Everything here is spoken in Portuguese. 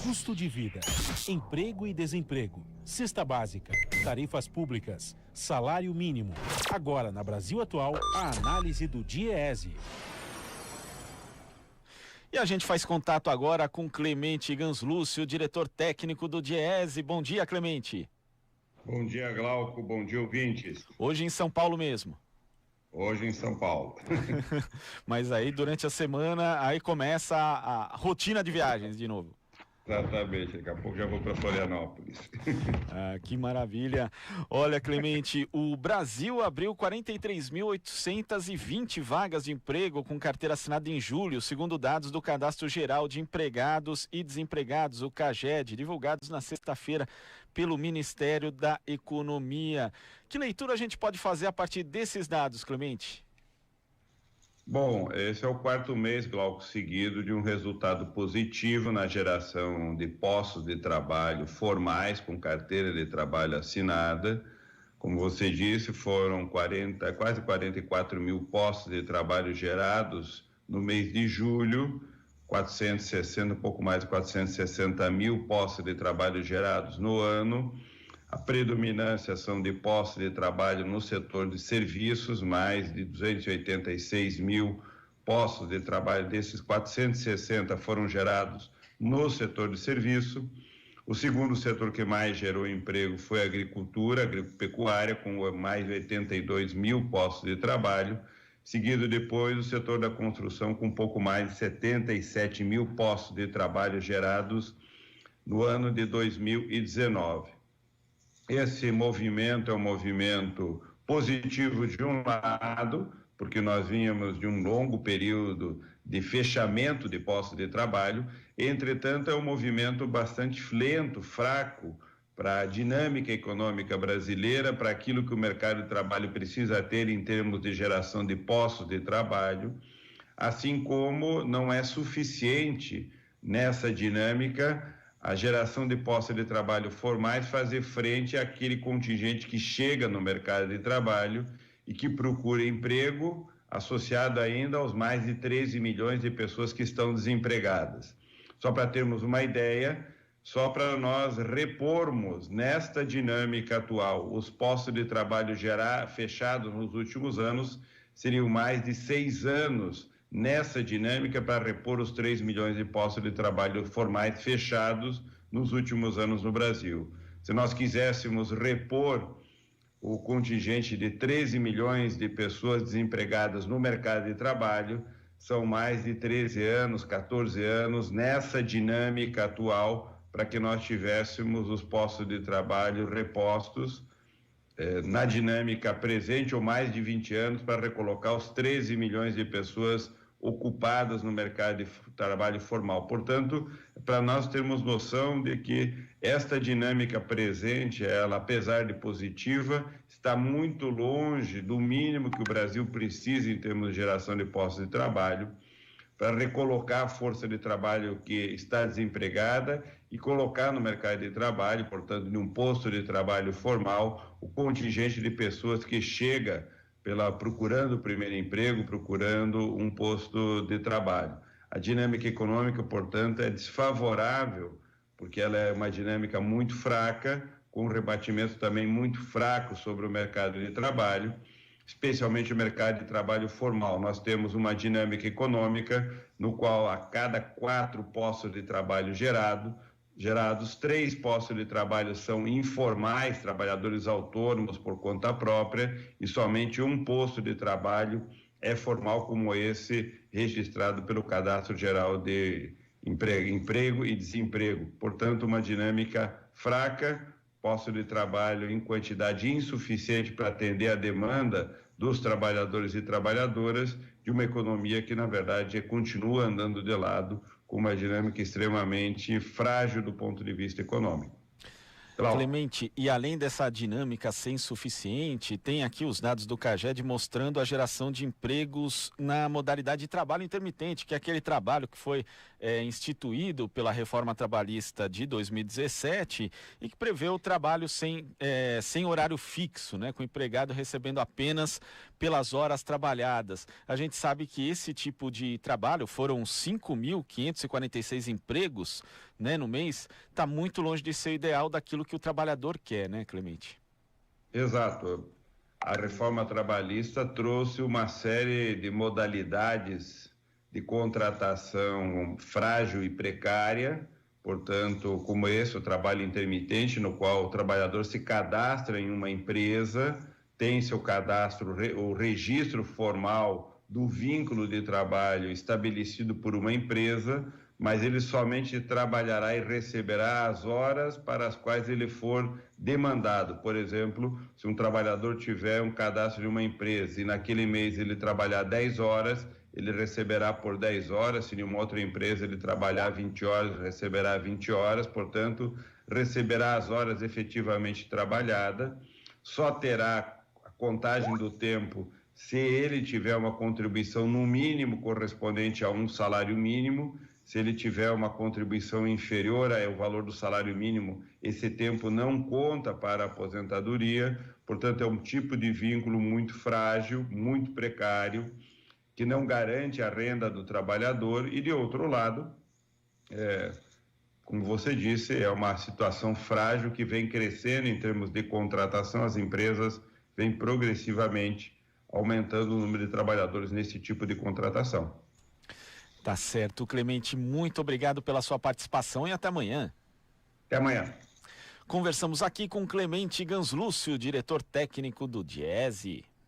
Custo de vida, emprego e desemprego, cesta básica, tarifas públicas, salário mínimo. Agora, na Brasil Atual, a análise do DIEESE. E a gente faz contato agora com Clemente Ganslúcio, diretor técnico do DIEESE. Bom dia, Clemente. Bom dia, Glauco. Bom dia, ouvintes. Hoje em São Paulo mesmo. Hoje em São Paulo. Mas aí, durante a semana, aí começa a rotina de viagens de novo. Exatamente, daqui a pouco já vou para Florianópolis. Que maravilha. Olha, Clemente, o Brasil abriu 43.820 vagas de emprego com carteira assinada em julho, segundo dados do Cadastro Geral de Empregados e Desempregados, o CAGED, divulgados na sexta-feira pelo Ministério da Economia. Que leitura a gente pode fazer a partir desses dados, Clemente? Bom, esse é o quarto mês, Glauco, seguido de um resultado positivo na geração de postos de trabalho formais com carteira de trabalho assinada. Como você disse, foram quase 44 mil postos de trabalho gerados no mês de julho, 460, um pouco mais de 460 mil postos de trabalho gerados no ano. A predominância são de postos de trabalho no setor de serviços, mais de 286 mil postos de trabalho, desses 460 foram gerados no setor de serviço. O segundo setor que mais gerou emprego foi a agricultura, agropecuária, com mais de 82 mil postos de trabalho, seguido depois o setor da construção, com um pouco mais de 77 mil postos de trabalho gerados no ano de 2019. Esse movimento é um movimento positivo de um lado, porque nós vínhamos de um longo período de fechamento de postos de trabalho. Entretanto, é um movimento bastante lento, fraco, para a dinâmica econômica brasileira, para aquilo que o mercado de trabalho precisa ter em termos de geração de postos de trabalho, assim como não é suficiente nessa dinâmica a geração de postos de trabalho formais fazer frente àquele contingente que chega no mercado de trabalho e que procura emprego, associado ainda aos mais de 13 milhões de pessoas que estão desempregadas. Só para termos uma ideia, só para nós repormos nesta dinâmica atual os postos de trabalho fechados nos últimos anos, seriam mais de 6 anos nessa dinâmica para repor os 3 milhões de postos de trabalho formais fechados nos últimos anos no Brasil. Se nós quiséssemos repor o contingente de 13 milhões de pessoas desempregadas no mercado de trabalho, são mais de 13 anos, 14 anos nessa dinâmica atual para que nós tivéssemos os postos de trabalho repostos na dinâmica presente, ou mais de 20 anos, para recolocar os 13 milhões de pessoas ocupadas no mercado de trabalho formal. Portanto, para nós termos noção de que esta dinâmica presente, ela, apesar de positiva, está muito longe do mínimo que o Brasil precisa em termos de geração de postos de trabalho, para recolocar a força de trabalho que está desempregada e colocar no mercado de trabalho, portanto, em um posto de trabalho formal, o contingente de pessoas que chega procurando o primeiro emprego, procurando um posto de trabalho. A dinâmica econômica, portanto, é desfavorável, porque ela é uma dinâmica muito fraca, com um rebatimento também muito fraco sobre o mercado de trabalho, especialmente o mercado de trabalho formal. Nós temos uma dinâmica econômica no qual a cada 4 postos de trabalho gerados, 3 postos de trabalho são informais, trabalhadores autônomos por conta própria, e somente um posto de trabalho é formal, como esse registrado pelo Cadastro Geral de Emprego e Desemprego. Portanto, uma dinâmica fraca, posto de trabalho em quantidade insuficiente para atender a demanda dos trabalhadores e trabalhadoras de uma economia que, na verdade, continua andando de lado, com uma dinâmica extremamente frágil do ponto de vista econômico. Clemente, e além dessa dinâmica ser insuficiente, tem aqui os dados do CAGED mostrando a geração de empregos na modalidade de trabalho intermitente, que é aquele trabalho que foi instituído pela reforma trabalhista de 2017 e que prevê o trabalho sem horário fixo, né, com o empregado recebendo apenas pelas horas trabalhadas. A gente sabe que esse tipo de trabalho, foram 5.546 empregos, né, no mês, está muito longe de ser o ideal daquilo que o trabalhador quer, né, Clemente? Exato. A reforma trabalhista trouxe uma série de modalidades de contratação frágil e precária, portanto, como esse, o trabalho intermitente, no qual o trabalhador se cadastra em uma empresa, tem seu cadastro, o registro formal do vínculo de trabalho estabelecido por uma empresa, mas ele somente trabalhará e receberá as horas para as quais ele for demandado. Por exemplo, se um trabalhador tiver um cadastro de uma empresa e naquele mês ele trabalhar 10 horas, ele receberá por 10 horas, se em uma outra empresa ele trabalhar 20 horas, receberá 20 horas, portanto, receberá as horas efetivamente trabalhadas, só terá a contagem do tempo se ele tiver uma contribuição no mínimo correspondente a um salário mínimo. Se ele tiver uma contribuição inferior ao valor do salário mínimo, esse tempo não conta para a aposentadoria, portanto é um tipo de vínculo muito frágil, muito precário, que não garante a renda do trabalhador e, de outro lado, como você disse, é uma situação frágil que vem crescendo em termos de contratação, as empresas vêm progressivamente aumentando o número de trabalhadores nesse tipo de contratação. Tá certo, Clemente, muito obrigado pela sua participação e até amanhã. Até amanhã. Conversamos aqui com Clemente Ganslúcio, diretor técnico do Diese.